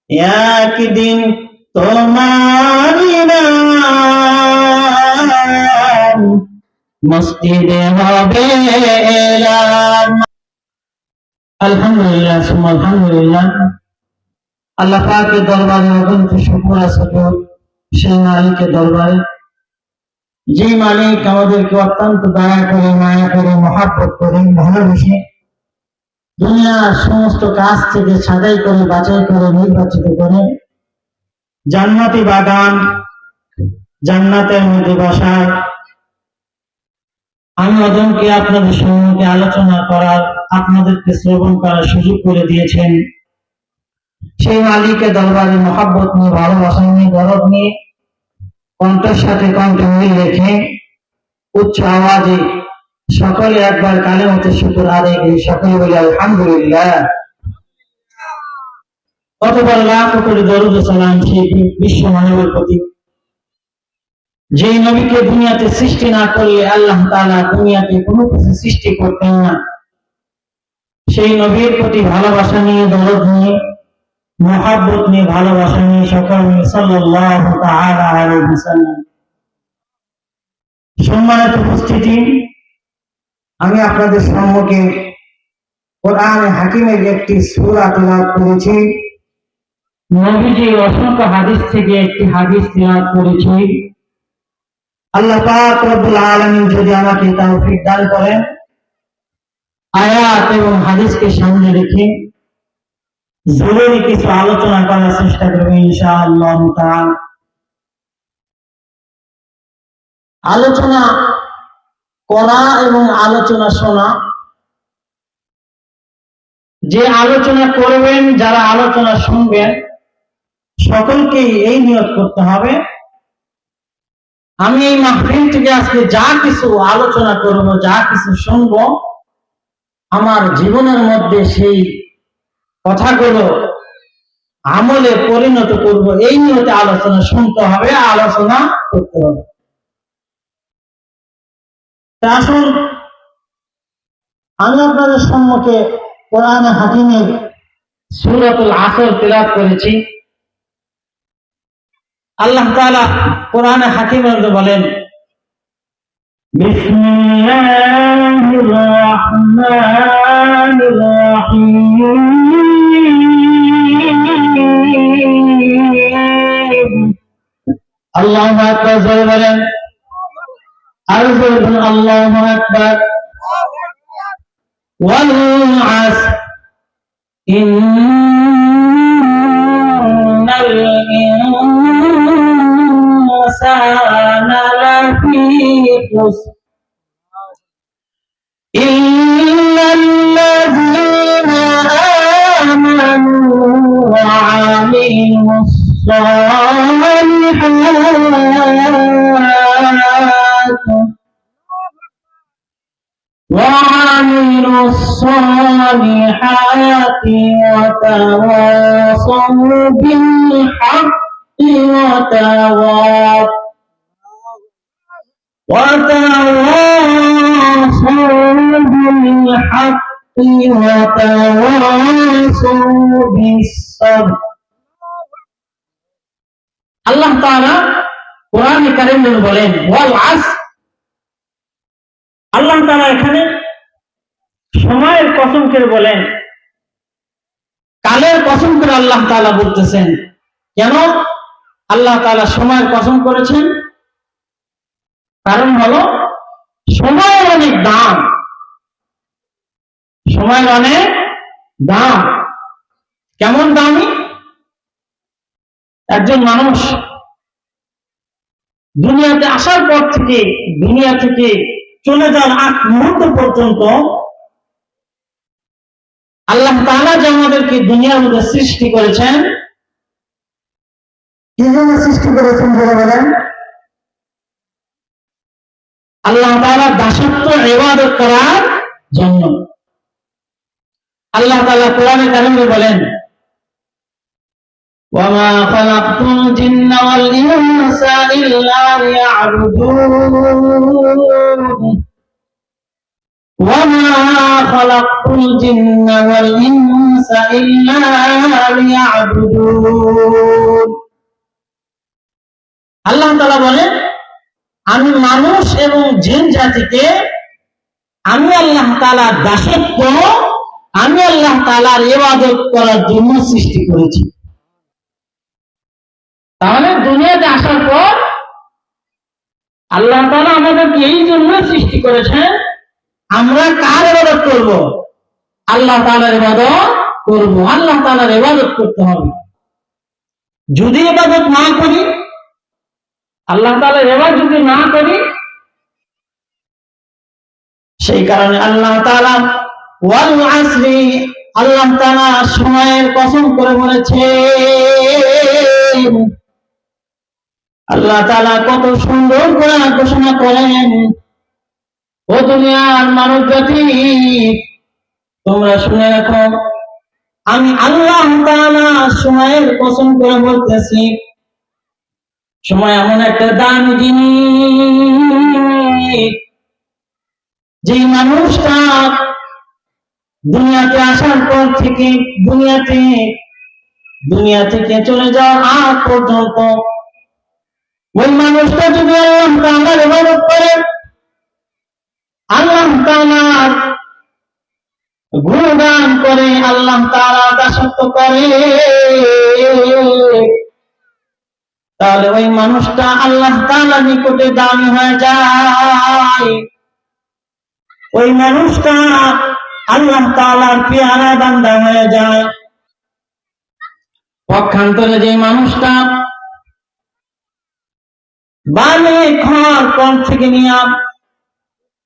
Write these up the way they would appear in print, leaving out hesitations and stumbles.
একদিন তোমারি নাম মসজিদে হবে এলান। আলহামদুলিল্লাহ সুম্মা আলহামদুলিল্লাহ। আল্লাহ পাকের দরবারে অগণিত শুকর আছে সেই মালিকের দরবারে, যে মালিক আমাদেরকে অত্যন্ত দয়া করে, মায়া করে, মহাব্বত করে, ভালোবেসে দুনিয়ার সমস্ত কাজ থেকে ছাঁটাই করে, বাছাই করে, নির্বাচিত করে জান্নাতি বাগান, জান্নাতের মধ্যে বসার আমি অদমকে আপনাদের সম্মুখে আলোচনা করার, আপনাদেরকে শ্রবণ করার সুযোগ করে দিয়েছেন। সেই মালিকের দরবারে মহাব্বত নিয়ে, ভালোবাসা নিয়ে, গরব নিয়ে, কণ্ঠের সাথে কণ্ঠ মিল রেখে উচ্চ আওয়াজে সকলে একবার কালেমাতুশ শুকর আদায় করি। সকলে বলি আলহামদুলিল্লাহ। অতঃপর লাখ কোটি দরুদ ও সালাম সেই বিশ্ব মানবের প্রতি, যে নবীকে দুনিয়াতে সৃষ্টি না করলে আল্লাহ তাআলা দুনিয়াতে কোনো কিছু সৃষ্টি করতেন না। সেই নবীর প্রতি ভালোবাসা নিয়ে, দরদ নিয়ে, মহাব্বত নিয়ে, ভালোবাসা নিয়ে সকলে সাল্লাল্লাহু তাআলা আলাইহি ওয়াসাল্লাম। সম্মানিত উপস্থিতি, আমি আপনাদের সম্মুখে কোরআন হাকিমের একটি সূরা তেলাওয়াত করেছি। নবীজির অসংখ্য হাদিস থেকে একটি হাদিস তেলাওয়াত করেছি। আল্লাহ পাক রব্বুল আলামিন যদি আমাকে তৌফিক দান করেন, আয়াত এবং হাদিসকে সামনে রেখে জরুরি কিছু আলোচনা করার চেষ্টা করব ইনশাআল্লাহ তাআলা। আলোচনা করা এবং আলোচনা শোনা, যে আলোচনা করবেন, যারা আলোচনা শুনবেন, সকলকেই এই নিয়ত করতে হবে, আমি এই মাহফিল থেকে আজকে যা কিছু আলোচনা করব, যা কিছু শুনব, আমার জীবনের মধ্যে সেই কথাগুলো আমলে পরিণত করব, এই নিয়তে আলোচনা শুনতে হবে, আলোচনা করতে হবে। আসুন আমি আপনাদের সম্মুখে কোরআন হাকিমের সূরাতুল আসর তেলাওয়াত করেছি। আল্লাহ তাআলা কোরআন হাকিমের মধ্যে বলেন, বিসমিল্লাহির রাহমানির রাহিম, আল্লাহু আকবার। জোরে বলেন, আরো জোরে বলেন, আল্লাহু আকবার। ওয়াল আসর ইন্নাল ইনসানা লাফি খুসর ইল্লাল্লাযীনা আমানু ওয়া আমিলুস الصالحات وتواصوا بالحق وتواصوا بالصبر। আল্লাহ তাআলা কোরআনে কারীমে বলেন ওয়াল আসর। আল্লাহ তাআলা এখানে সময়ের কসম করে বলেন, কালের কসম করে আল্লাহ তাআলা বলতেছেন। কেন আল্লাহ তাআলা সময়ের কসম করেছেন? কারণ হলো সময়ের অনেক দাম, সময়ের অনেক দাম। কেমন দামি? একজন মানুষ দুনিয়াতে আসার পর থেকে, দুনিয়া থেকে চলে যাওয়ার আগ মুহূর্ত পর্যন্ত আল্লাহ তাআলা যে আমাদেরকে দুনিয়ার মধ্যে সৃষ্টি করেছেন, কি জন্য সৃষ্টি করেছেন বলে বলেন? আল্লাহ তাআলা দাসত্ব ইবাদত করার জন্য। আল্লাহ তাআলা কোরআনে কারীমে বলেন, ওয়ামা খালাকতুল জিন্না ওয়াল ইনসা ইল্লা লিয়াবুদুন وما خلقت الجن والإنس إلا ليعبدون আল্লাহ তাআলা বলেন আমি মানুষ এবং জিন জাতিকে আমি আল্লাহ তাআলার দাসত্ব আমি আল্লাহ তাআলার ইবাদত করার জন্য সৃষ্টি করেছি। তাহলে দুনিয়াতে আসার পর আল্লাহ তাআলা আমাদেরকে এই জন্য সৃষ্টি করেছেন আমরা কার ইবাদত করব? আল্লাহ তাআলার ইবাদত করব। আল্লাহ তাআলার ইবাদত করতে হবে। যদি ইবাদত না করি, আল্লাহ তাআলার ইবাদত যদি না করি, সেই কারণে আল্লাহ তাআলা ওয়াল আসরি আল্লাহ তাআলা সময়ের কসম করে বলেছেন। আল্লাহ তাআলা কত সুন্দর করে ঘোষণা করেন, ও দুনিয়ার মানব জাতি তোমরা শুনে রাখো আমি আল্লাহ তাআলা সময়ের কসম করে বলতেছি। সময় এমন একটা দামি জিনিস, যে মানুষটা দুনিয়াতে আসার পর থেকে দুনিয়া থেকে চলে যাওয়ার আগ পর্যন্ত ওই মানুষটা যদি আল্লাহ তাআলার ইবাদত করে, আল্লাহ তাআলার গুণগান করে, আল্লাহ তাআলার দাসত্ব করে, তাহলে ওই মানুষটা আল্লাহ তাআলার নিকটে দামি হয়ে যায়। ওই মানুষটা আল্লাহ তাআলার পেয়ারা বান্দা হয়ে যায়। পক্ষান্তরে যে মানুষটা বালিক হওয়ার পর থেকে নিয়ে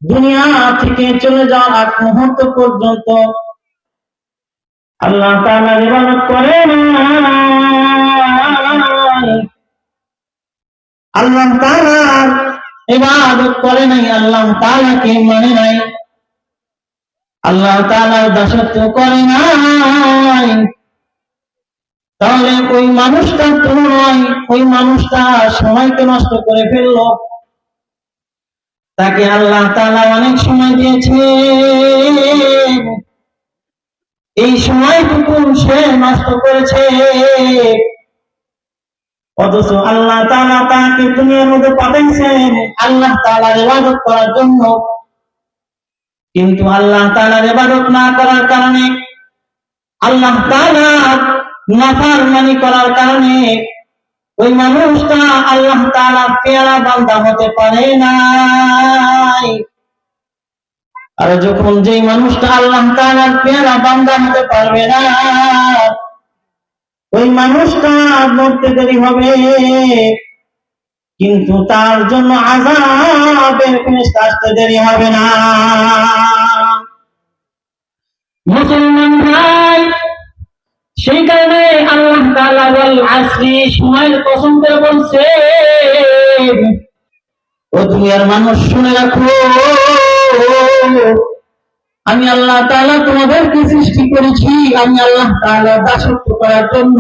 দুনিয়া থেকে চলে যাওয়ার আগ মুহূর্ত পর্যন্ত আল্লাহ তাআলার ইবাদত করে না, আল্লাহ তাআলার ইবাদত করে নাই, আল্লাহ তাআলাকে মানে নাই, আল্লাহ তাআলার দাসত্ব করে নাই, তাহলে ওই মানুষটার তুলনায় ওই মানুষটা সময়কে নষ্ট করে ফেললো। তাকে আল্লাহ তাআলা অনেক সময় দিয়েছে, এই সময়টুকু সে নষ্ট করেছে। অথচ আল্লাহ তাআলা তাকে দুনিয়ার মধ্যে পাঠাইছেন আল্লাহ তাআলার ইবাদত করার জন্য, কিন্তু আল্লাহ তাআলার ইবাদত না করার কারণে, আল্লাহ তাআলার নাফরমানি করার কারণে ওই মানুষটা আল্লাহ তাআলার পেয়ারা বান্দা হতে পারে নাই। আর যখন যেই মানুষটা আল্লাহ তাআলার পেয়ারা বান্দা হতে পারবে না, ওই মানুষটা মরতে দেরি হবে, কিন্তু তার জন্য আযাবের ফেরেশতা আসতে দেরি হবে না। মুসলমান ভাই, সেই কারণে আল্লাহ তাআলা ওয়াল আসরি সময়ের কসম করে বলছে, ও দুনিয়ার মানুষ শুনে রাখো আমি আল্লাহ তাআলা তোমাদেরকে সৃষ্টি করেছি আমি আল্লাহ তাআলার দাসত্ব করার জন্য।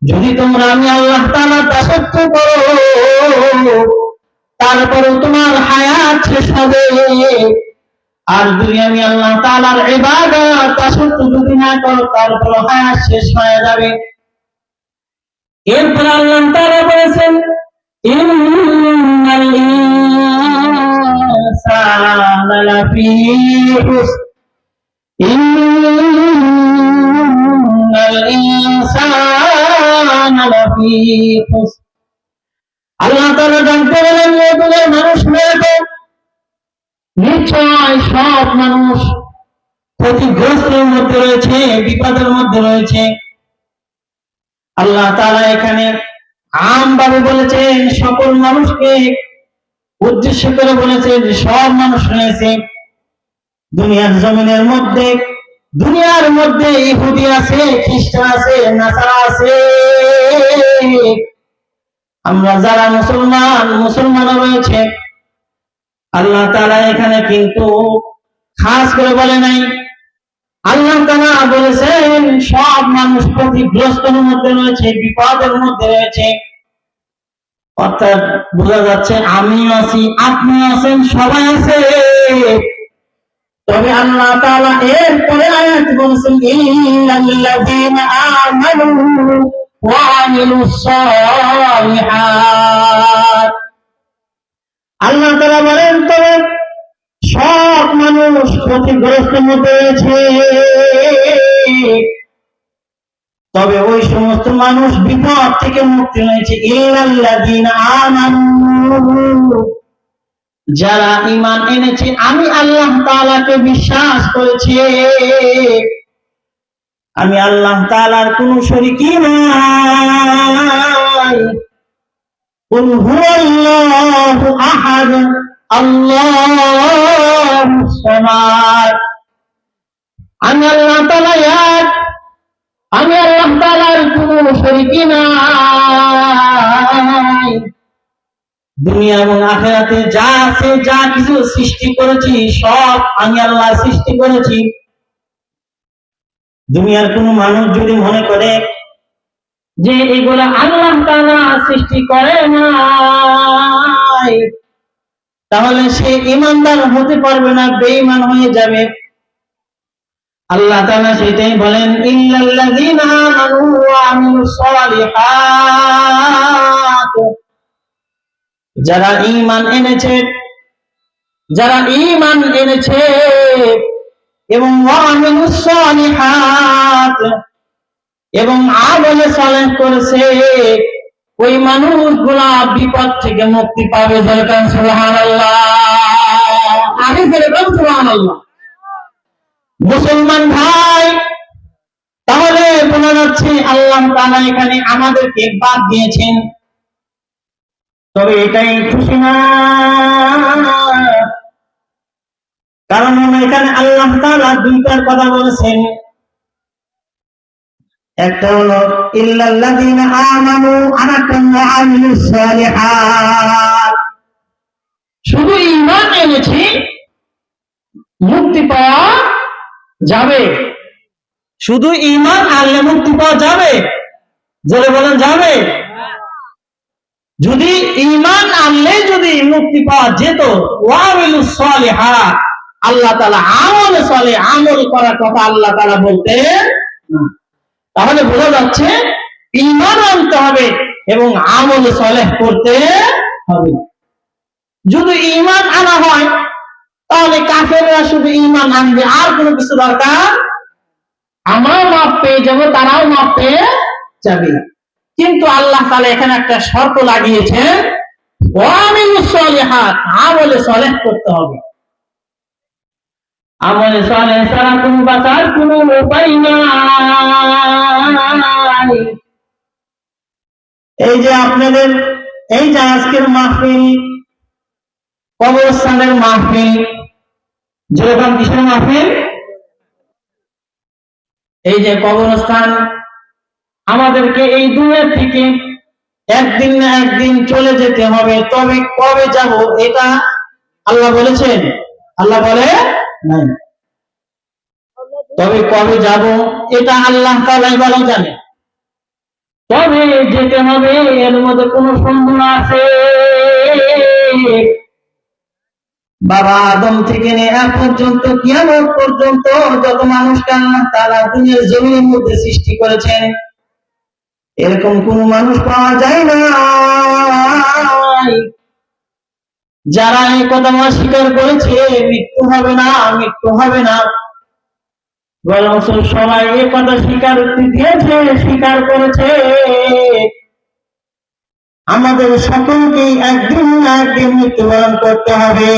যদি তোমরা আমি আল্লাহ তাআলার দাসত্ব করো, তারপরে তোমার হায়াত শেষ হবে। আর যদি আমি আল্লাহ তাআলার ইবাদত দাসত্ব যদি না করো, তারপর হায়াত শেষ হয়ে যাবে। এরপর আল্লাহ তাআলা বলেছেন ইন্নাল ইনসানা লাফি খুসর, ইন্নাল ইনসানা লাফি খুসর। আল্লাহ তাআলা জানতে বলেন এগুলো মানুষ মেরে, নিশ্চয় সব মানুষ ক্ষতিগ্রস্তের মধ্যে রয়েছে, বিপদের মধ্যে রয়েছে। আল্লাহ তাআলা এখানে আমভাবে বলেছেন, সকল মানুষকে উদ্দেশ্য করে বলেছেন যে সব মানুষ রয়েছে দুনিয়ার জমিনের মধ্যে। দুনিয়ার মধ্যে ইহুদি আছে, খ্রিস্টান আছে, নাসারা আছে, আমরা যারা মুসলমানও রয়েছে। আল্লাহ তাআলা এখানে কিন্তু খাস করে বলে নাই, আল্লাহ তাআলা বলেছেন সব মানুষ ক্ষতিগ্রস্তের মধ্যে রয়েছে, বিপদের মধ্যে রয়েছে। অর্থাৎ বোঝা যাচ্ছে আমিও আছি, আপনি আছেন, সবাই আছে। তবে আল্লাহ তাআলা এরপরে আয়াত বলেছেন ইল্লাল্লাযীনা আমানু ওয়া আমিলুস সালিহাত। আল্লাহ তাআলা বলেন তবে সব মানুষ ক্ষতিগ্রস্ত হয়েছে, তবে ওই সমস্ত মানুষ বিপদ থেকে মুক্তি হয়েছে ইল্লাল্লাযীনা আমানু, যারা ঈমান এনেছে, আমি আল্লাহ তাআলাকে বিশ্বাস করেছি, আমি আল্লাহ তাআলার কোনো শরীকি নাই। কুল হুয়াল্লাহু আহাদ আল্লাহুস সামাদ, আমি আল্লাহ তাআলা এক, আমি আল্লাহ তাআলার কোনো শরীকি নাই। দুনিয়া এবং আখিরাতে যা আছে, যা কিছু সৃষ্টি করেছি, সব আমি আল্লাহ সৃষ্টি করেছি। দুনিয়ার কোন মানুষ যদি মনে করে যে এগুলা আল্লাহ তাআলা সৃষ্টি করে নাই, তাহলে সে ঈমানদার হতে পারবে না, বেঈমান হয়ে যাবে। আল্লাহ তাআলা সেটাই বলেন ইল্লাল্লাযীনা আমানু ওয়া আমিলুস সালিহাত, যারা ঈমান এনেছে, যারা ঈমান এনেছে এবং ওয়া আমিলুস সালিহাত, এবং আমলে সালেহ করেছে, ওই মানুষগুলা বিপদ থেকে মুক্তি পাবে। বলেন সুবহানাল্লাহ, আগে বলেন সুবহানাল্লাহ। মুসলমান ভাই, তাহলে বোঝা যাচ্ছে আল্লাহ তাআলা এখানে আমাদেরকে বাদ দিয়েছেন। তবে এটাই খুশি না, কারণ এখানে আল্লাহ তাআলা দুইটার কথা বলেছেন। একটা হলো ইল্লাল্লাযীনা আমানু ওয়া আমিলুস সালিহাত, শুধু ঈমান এনেছি মুক্তি পাওয়া যাবে, শুধু ঈমান আনলে মুক্তি পাওয়া যাবে, জোরে বলেন যাবে। যদি ঈমান আনলে যদি মুক্তি পাওয়া যেত, ওয়া আমিলুস সালিহাত, আল্লাহ তাআলা আমলে সালেহ, আমল করার কথা আল্লাহ তাআলা বলতেন না। তাহলে বোঝা যাচ্ছে ঈমান আনতে হবে এবং আমল সালেহ করতে হবে। যদি ঈমান আনা হয়, তাহলে কাফেররা শুধু ঈমান আনবে, আর কোনো কিছু দরকার, আমরাও মাপ পেয়ে যাবো, তারাও মাপ পেয়ে যাবে। কিন্তু আল্লাহ তাআলা এখানে একটা শর্ত লাগিয়েছেন, ওয়া আমিলুস সালিহাত, আমল সালেহ করতে হবে। আমল সালেহ ছাড়া কোন বাঁচার কোনো উপায় নাই। এই যে আপনাদের এই যে আজকের মাহফিল, কবরস্থানের মাহফিল, যেরকম কিসের মাহফিল, এই যে কবরস্থান, আমাদেরকে এই দুনিয়া থেকে একদিন না একদিন চলে যেতে হবে। তবে কবে যাব এটা আল্লাহ বলেছেন? আল্লাহ বলে নাই। তবে কবে যাব এটা আল্লাহ তাআলাই ভালো জানে। তবে যেতে হবে, এর মধ্যে কোনো সন্দেহ আছে? বাবা আদম থেকে নিয়ে এখন পর্যন্ত, কিয়ামত পর্যন্ত যত মানুষকে আল্লাহ তাআলা দুনিয়ার জমিনের মধ্যে সৃষ্টি করেছেন, এরকম কোন মানুষ পাওয়া যায় না যারা এই কথা অস্বীকার করেছে মৃত্যু হবে না, মৃত্যু হবে না। বরং সবাই এই কথা স্বীকার দিয়েছে, স্বীকার করেছে। আমাদের সকলকেই একদিন না একদিন মৃত্যুবরণ করতে হবে,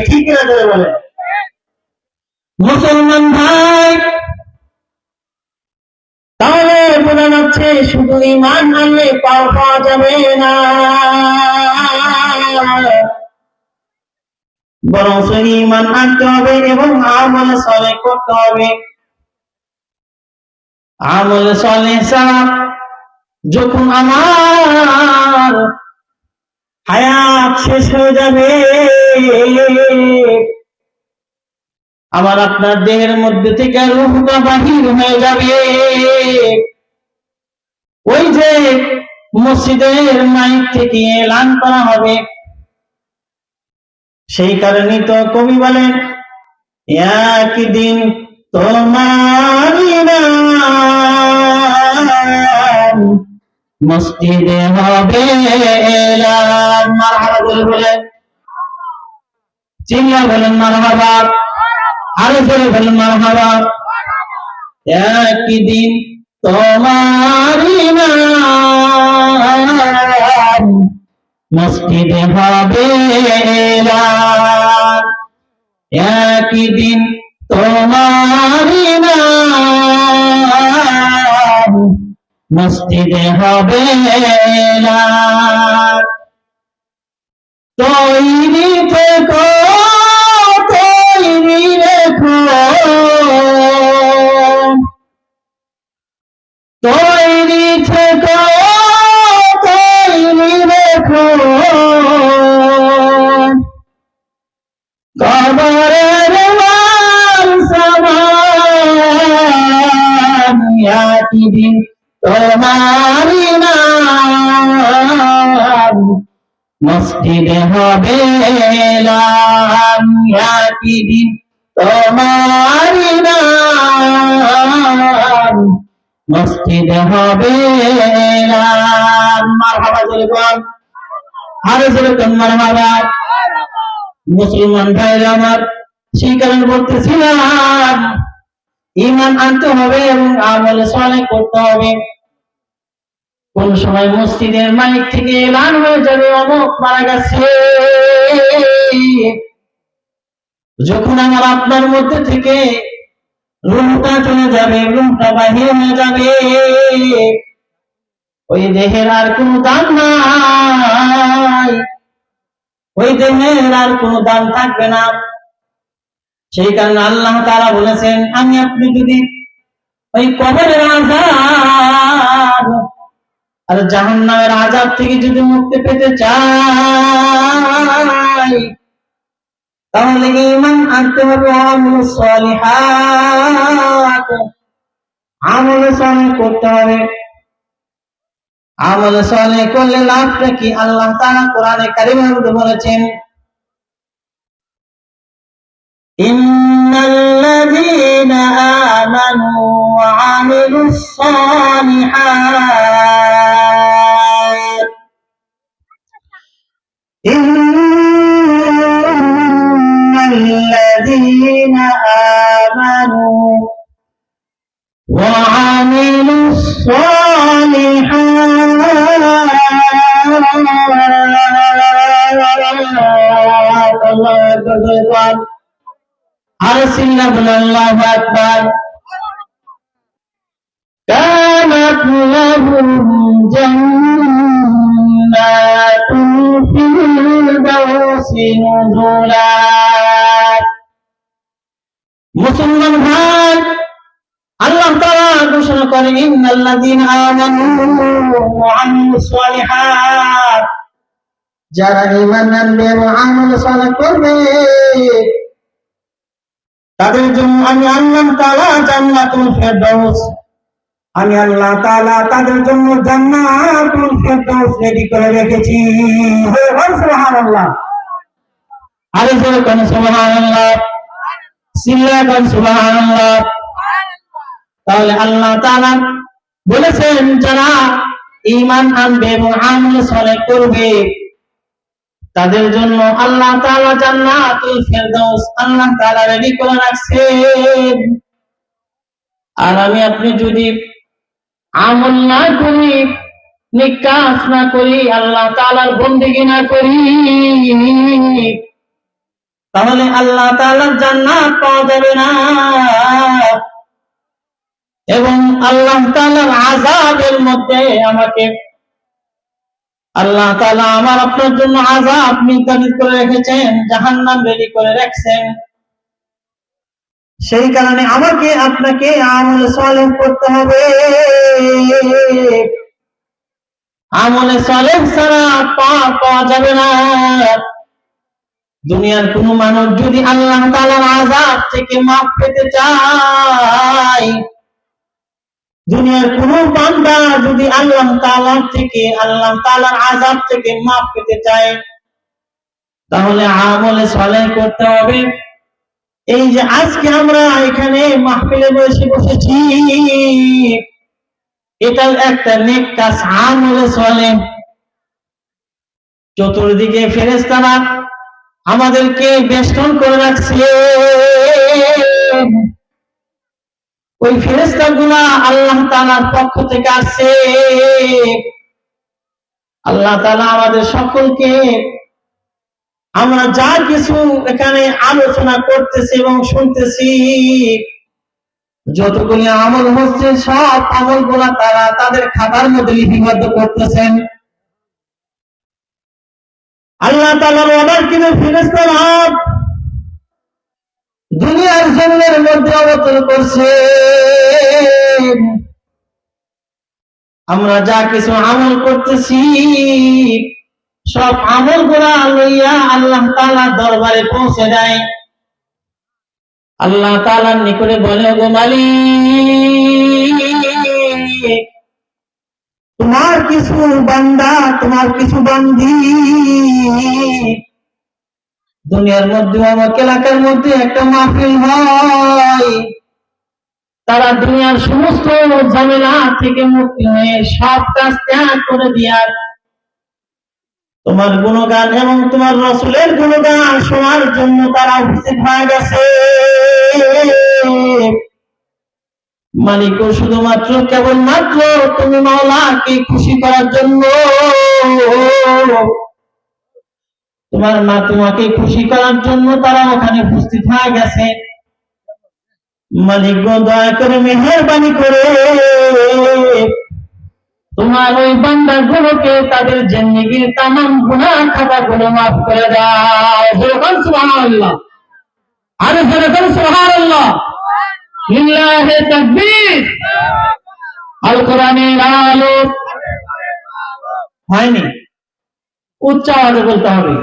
ঠিক আছে বলে। মুসলমান ভাই, তাহলে বোঝা যাচ্ছে শুধু ঈমান আনলে পাওয়া যাবে না, বরং ঈমান আনতে হবে এবং আমল সালেহ করতে হবে। আমল সালেহ ছাড়া যখন আমার হায়াত শেষ হয়ে যাবে, আমার আপনার দেহের মধ্যে থেকে রূহটা বাহির হয়ে যাবে, ওই যে মসজিদের মাইক থেকে এলান করা হবে। সেই কারণে তো কবি বলেন একদিন তোমারি নাম মসজিদে হবে এলান। মারহাবা বলে বলে চিল্লা বলেন মারহাবা, আরো জোরে বলেন মারহাবা। একদিন তোমারি নাম মসজিদে হবে এলান। একদিন তোমারি নাম মসজিদে হবে এলান। তৈরি থেকো, তৈরি রেখো, তৈরি থেকো, তৈরি রেখো, কবরের মান সামান একদিন তোমারি নাম মসজিদে হবে এলান। একদিন তোমারি নাম মসজিদে হবে এলান। মারহাবা জোরে বল, আরো জোরে বল মারহাবা। মুসলমান ভাইরা আমার, সেই কারণে বলতেছিলাম ঈমান আনতে হবে এবং আমল সালেহ করতে হবে। কোন সময় মসজিদের মাইক থেকে এলান হয়ে যাবে অমুক মারা গেছে, যখন আমার আপনার মধ্যে থেকে রূহটা চলে যাবে, রূহটা বাহির হয়ে যাবে, ওই দেহের আর কোনো দাম নাই, ওই দেহের আর কোনো দাম থাকবে না। সেই কারণে আল্লাহ তাআলা বলেছেন, আমি আপনি যদি ওই কবরের আযাব আর জাহান্নামের আযাব থেকে যদি মুক্তি পেতে চাই, তাহলে ঈমান আনতে হবে, আমল সালিহাত, আমল সালেহ করতে হবে। আমল সালেহ করলে লাভটা কি? আল্লাহ তাআলা কোরআনে কারীমের মধ্যে বলেছেন, ইন্নাল্লাযীনা আমানু ওয়া আমিলুস সালিহাত, ইন্নাল্লাযীনা আমানু ওয়া আমিলুস সালিহাত আল্লাহু আকবার। আর সিল্লা বলে আল্লাহু আকবার। কানাত লাহুম জান্নাতুল ফিরদাউসি নুজুলা। মুসলমান ভাই, আল্লাহ তাআলা ঘোষণা করেন, ইন্নাল্লাযীনা আমানু ওয়া আমিলুস সালিহাত, যারা ঈমান আনবে এবং আমল সালেহ করবে তাদের জন্য আমি আল্লাহ তাআলা জান্নাতুল ফিরদাউস, আমি আল্লাহ তাআলা তাদের জন্য জান্নাতুল ফিরদাউস রেডি করে রেখেছি। সুবহানাল্লাহ, আরে জোরে কোন সুবহানাল্লাহ, সিল্লা কোন সুবহানাল্লাহ। তাহলে আল্লাহ তাআলা বলেছেন, যারা ঈমান আনবে এবং আমল সালেহ করবে তাদের জন্য আল্লাহ তাআলা জান্নাতুল ফিরদাউস আল্লাহ তাআলা রেডি করে রাখছেন। আর আমি আপনি যদি আমল না করি, নেক কাজ না করি, আল্লাহ তাআলার বন্দেগী না করি, তাহলে আল্লাহ তাআলার জান্নাত পাওয়া যাবে না এবং আল্লাহ তাআলার আযাবের মধ্যে আমাকে আল্লাহ তাআলা আমার আপনার জন্য আযাব নির্ধারিত করে রেখেছেন, জাহান্নাম রেডি করে রাখছেন। সেই কারণে আমাকে আপনাকে আমল সালেহ করতে হবে। আমল সালেহ ছাড়া পাওয়া যাবে না। দুনিয়ার কোন মানুষ যদি আল্লাহ তাআলার আযাব থেকে মাফ পেতে চায়, দুনিয়ার কোন বান্দা যদি আল্লাহ তাআলার আযাব থেকে মাফ পেতে চায়, তাহলে আমল সালেহ করতে হবে। এই যে আজকে আমরা এখানে মাহফিলে বসেছি, এটা একটা নেক কাজ আমলে চলে। চতুর্দিকে ফেরেশতারা আমাদেরকে বেষ্টন করে রাখছে। ওই ফেরেশতাগুলা আল্লাহ তাআলার পক্ষ থেকে আসছে। আল্লাহ তাআলা আমাদের সকলকে আমরা যা কিছু এখানে আলোচনা করতেছি এবং শুনতেছি, যতগুলি আমল হচ্ছে সব আমলগুলা তারা তাদের খাতার মধ্যে লিপিবদ্ধ করতেছেন। আল্লাহ তাআলার অর্ডার কিন্তু ফেরেশতারা দুনিয়ার জমিনের মধ্যে অবতরণ করছে। আমরা যা কিছু আমল করতেছি সব আমলগুলা লইয়া আল্লাহ তাআলার দরবারে পৌঁছে দেয়। আল্লাহ তাআলার নিকটে বলে, গো মালিক, তোমার কিছু বান্দা, তোমার কিছু বান্দি দুনিয়ার মধ্যে আমার এলাকার মধ্যে একটা মাহফিল হয়, তারা দুনিয়ার সমস্ত ঝামেলা থেকে মুক্তি হয়ে সব কাজ ত্যাগ করে দিয়া তোমার গুণগান এবং তোমার রাসূলের গুণগান শোনার জন্য তারা উপস্থিত হয়ে গেছে। মালিক শুধুমাত্র কেবলমাত্র তুমি মাওলাকে খুশি করার জন্য, তোমার মা তোমাকে খুশি করার জন্য তারা ওখানে উপস্থিত হয়ে গেছে। মালিক দয়া করে মেহেরবানি করে তোমার ওই বান্দাগুলোকে তাদের জিন্দেগীর তামাম গুনাহ খাতাগুলো মাফ করে দাও। সুবহানাল্লাহ, আরে সুবহানাল্লাহ, লিল্লাহি তাকবীর। আল কোরআনের আলো হয়নি, উচ্চ আওয়াজে বলতে হবে,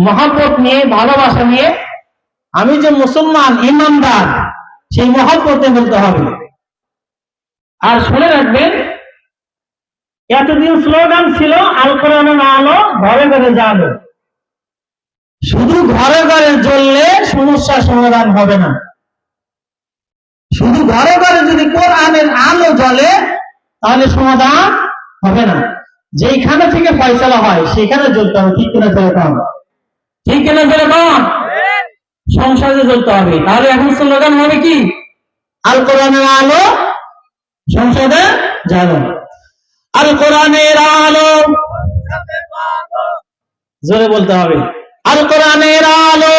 মহব্বত নিয়ে, ভালোবাসা নিয়ে। আমি যে মুসলমান ইমানদার সেই মহব্বতে বলতে হবে। আর শুনে রাখবেন, এতদিন স্লোগান ছিল আল কোরআনের আলো ঘরে ঘরে জ্বালো। শুধু ঘরে ঘরে জ্বললে সমস্যার সমাধান হবে না। শুধু ঘরে ঘরে যদি কোরআনের আলো জ্বলে তাহলে সমাধান হবে না। যেখানে থেকে ফয়সালা হয় সেখানে জ্বলতে হবে। ঠিক কিনা জ্বলে কম? ঠিক কিনা জ্বলে কম? সংসদে জ্বলতে হবে। তাহলে এখন স্লোগান হবে কি? আল কোরআনের আলো সংসদে জ্বালো। আল কোরআনের আলো, জোরে বলতে হবে, আল কোরআনের আলো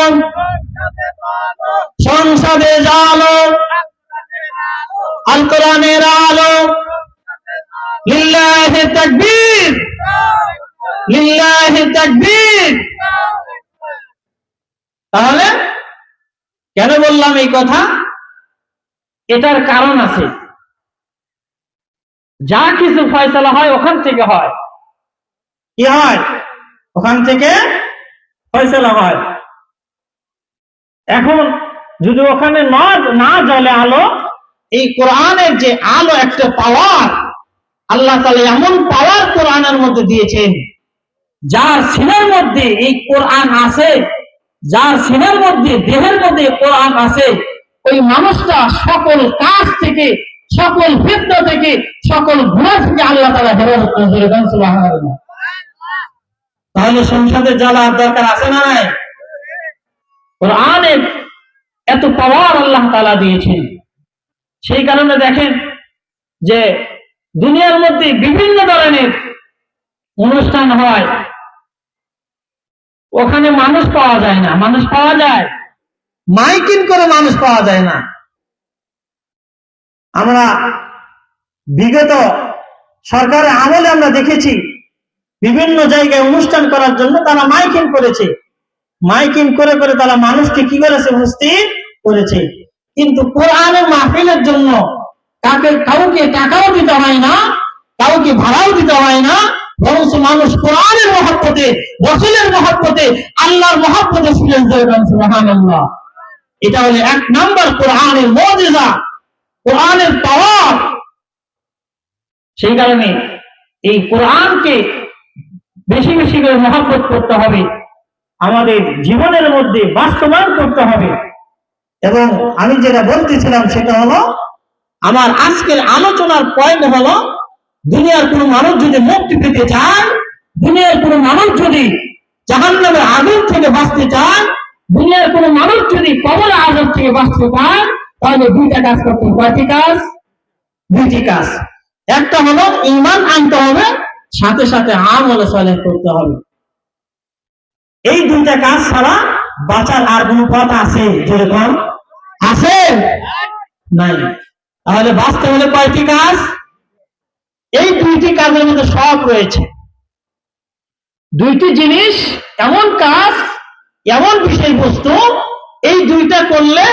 সংসদে জ্বালো। আল কোরআনের আলো, লিল্লাহি তাকবীর, লিল্লাহি তাকবীর। তাহলে কেন বললাম এই কথা? এটার কারণ আছে। যা কিছু ফয়সালা হয় ওখান থেকে হয়। কি হয়? ওখান থেকে ফয়সালা হয়। এখন যদি ওখানে না জ্বলে আলো, এই কোরআনের যে আলো একটা পাওয়ার, আল্লাহ তাআলা এমন পাওয়ার কোরআনের মধ্যে দিয়েছেন, যার সিনার মধ্যে এই কোরআন আছে, যার সিনার মধ্যে, দেহের মধ্যে কোরআন আছে, ওই মানুষটা সকল কাজ থেকে, সকল ফিতনা থেকে, সকল গুনাহ থেকে আল্লাহ তাআলা হেফাজত করেন। সুবহানাল্লাহ। তাহলে সংসদে জ্বালার দরকার আছে না নাই? কোরআনের এত পাওয়ার আল্লাহ তাআলা দিয়েছেন। সেই কারণে দেখেন যে দুনিয়ার মধ্যে বিভিন্ন ধরনের অনুষ্ঠান হয়, ওখানে মানুষ পাওয়া যায় না। মানুষ পাওয়া যায়, মাইকিং করে মানুষ পাওয়া যায় না। আমরা বিগত সরকারের আমলে আমরা দেখেছি বিভিন্ন জায়গায় অনুষ্ঠান করার জন্য তারা মাইকিং করেছে। মাইকিং করে করে তারা মানুষকে কি করেছে? উপস্থিত করেছে। কিন্তু কোরআনের মাহফিলের জন্য কাউকে টাকাও দিতে হয় না, কাউকে ভাড়াও দিতে হয় না, বরং মানুষ কোরআনের মহব্বতে, রাসূলের মহব্বতে, আল্লাহর মহব্বতে ছিলেন। সুবহানাল্লাহ। এটা হলো এক নাম্বার কোরআনের মুজিজা, কোরআনের পাওয়ার। সেই কারণে এই কোরআনকে বেশি বেশি করে মহব্বত করতে হবে। আমাদের জীবনের মধ্যে বাস্তবায়ন করতে হবে। এবং আমি যেটা বলতেছিলাম সেটা হলো, আমার আজকের আলোচনার পয়েন্ট হলো, দুনিয়ার কোন মানুষ যদি মুক্তি পেতে চায়, দুনিয়ার কোন মানুষ যদি জাহান্নামের আগুন থেকে বাঁচতে চায়, দুনিয়ার কোন মানুষ যদি কবরের আযাব থেকে বাঁচতে চায়, তাহলে দুইটা কাজ করতে হবে। কয়টি কাজ? দুইটি কাজ। একটা হলো ঈমান আনতে হবে, সাথে সাথে আমল সালেহ করতে হবে। এই দুইটা কাজ ছাড়া বাঁচার আর কোন পথ আছে? যেরকম আছে নাই। তাহলে বাঁচতে হলে কয়টি কাজ? এই দুইটি কাজের মধ্যে সব রয়েছে। দুইটি জিনিস, এমন কাজ, এমন বিষয়বস্তু, এই দুইটা করলে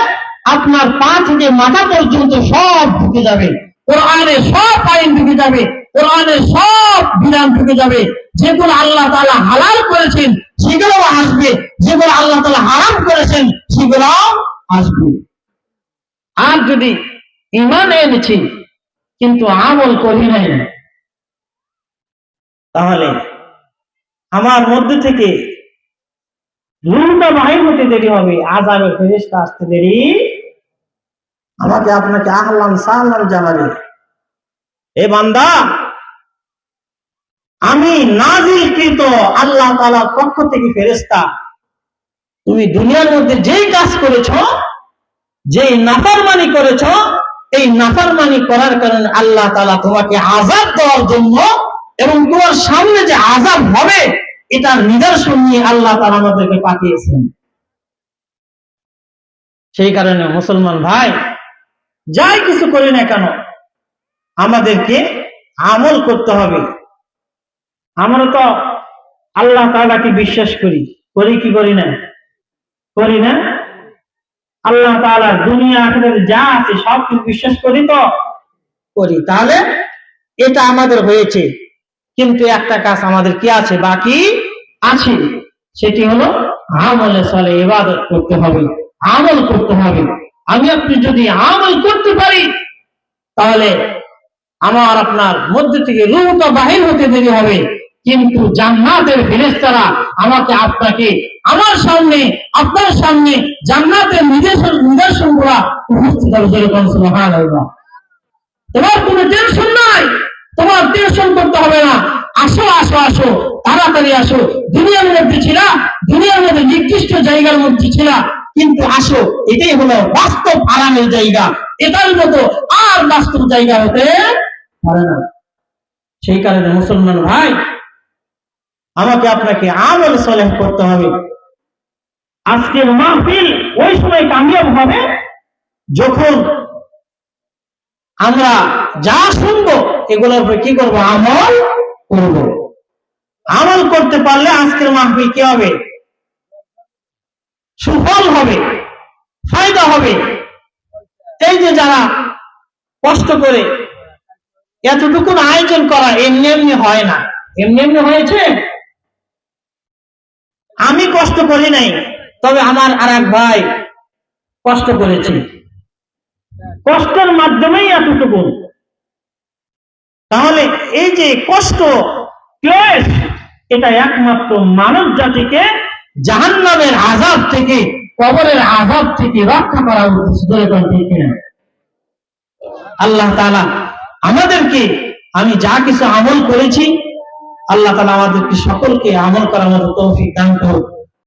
আপনার পা থেকে মাথা পর্যন্ত সব ঢুকে যাবে। কোরআনের সব আইন ঢুকে যাবে, কোরআনের সব বিধান ঢুকে যাবে। যেগুলো আল্লাহ তাআলা হালাল করেছেন সেগুলো আসবে, যেগুলো আল্লাহ তাআলা হারাম করেছেন সেগুলো আসবে। আর যদি ঈমান এনেছি কিন্তু আমল করি নাই, তাহলে আমার মধ্যে থেকে রূহটা বাহির হতে দেরি হবে, আযাবের ফেরেশতা আসতে দেরি, আমাকে আপনাকে আহলান সাহলান জানাবে, এ বান্দা, আমি নাজিলকৃত আল্লাহ তাআলার পক্ষ থেকে ফেরেশতা, তুমি দুনিয়ার মধ্যে যেই কাজ করেছো, যেই নাফরমানি করেছো, এই নাফরমানি করার কারণে আল্লাহ তাআলা তোমাকে আযাব দেওয়ার জন্য এবং তোমার সামনে যে আযাব হবে এটার নিদর্শন নিয়ে আল্লাহ তাআলা আমাদেরকে পাঠিয়েছেন। সেই কারণে মুসলমান ভাই, যাই কিছু করি না কেন আমাদেরকে আমল করতে হবে। আমরা তো আল্লাহ তাআলাকে বিশ্বাস করি, করি কি করি না? করি না? আল্লাহ তাআলা দুনিয়া আখিরাতে যা আছে সব কিছু বিশ্বাস করি তো? করি। তাহলে এটা আমাদের হয়েছে, কিন্তু একটা কাজ আমাদের কি আছে? বাকি আছে। সেটি হলো আমলে সালেহ, ইবাদত করতে হবে, আমল করতে হবে। আমি আপনি যদি আমল করতে পারি তাহলে আমার আপনার মধ্যে থেকে রূহটা বাহির হতে দেরি হবে, কিন্তু জান্নাতের ফেরেশতারা আমাকে আপনাকে আমার সামনে, আপনার সামনে জান্নাতের নিদর্শন গুলা উপস্থিত হবে। যেরকম সুবহানাল্লাহ। তোমার কোনো টেনশন নাই, তোমার টেনশন করতে হবে না। আসো আসো আসো, তাড়াতাড়ি আসো। দুনিয়ার মধ্যে ছিল, দুনিয়ার মধ্যে নির্দিষ্ট জায়গার মধ্যে ছিল, কিন্তু আসো, এটাই হলো বাস্তব আরামের জায়গা। এটার মতো আর বাস্তব জায়গা হতে পারে না। সেই কারণে মুসলমান ভাই, আমাকে আপনাকে আমল সালেহ করতে হবে। আজকের মাহফিল ওই সময় কামিয়াব হবে যখন আমরা যা শুনবো এগুলোর উপরে কি করবো? আমল করব। আমল করতে পারলে আজকের মাহফিল কি হবে? সুফল হবে, ফায়দা হবে। এই যে যারা কষ্ট করে এতটুকু আয়োজন করা এমনি এমনি হয় না। এমনি এমনি হয়েছে? আমি কষ্ট করি নাই, তবে আমার আর এক ভাই কষ্ট করেছে, কষ্টের মাধ্যমেই এতটুকু। তাহলে এই যে কষ্ট, ক্লেশ, এটা একমাত্র মানব জাতিকে জাহান্নামের আযাব থেকে, কবরের আযাব থেকে রক্ষা করার উদ্দেশ্য। আল্লাহ তাআলা আমাদেরকে, আমি যা কিছু আমল করেছি, আল্লাহ তাআলা আমাদেরকে সকলকে আমল করার মতো তৌফিক দান করুন।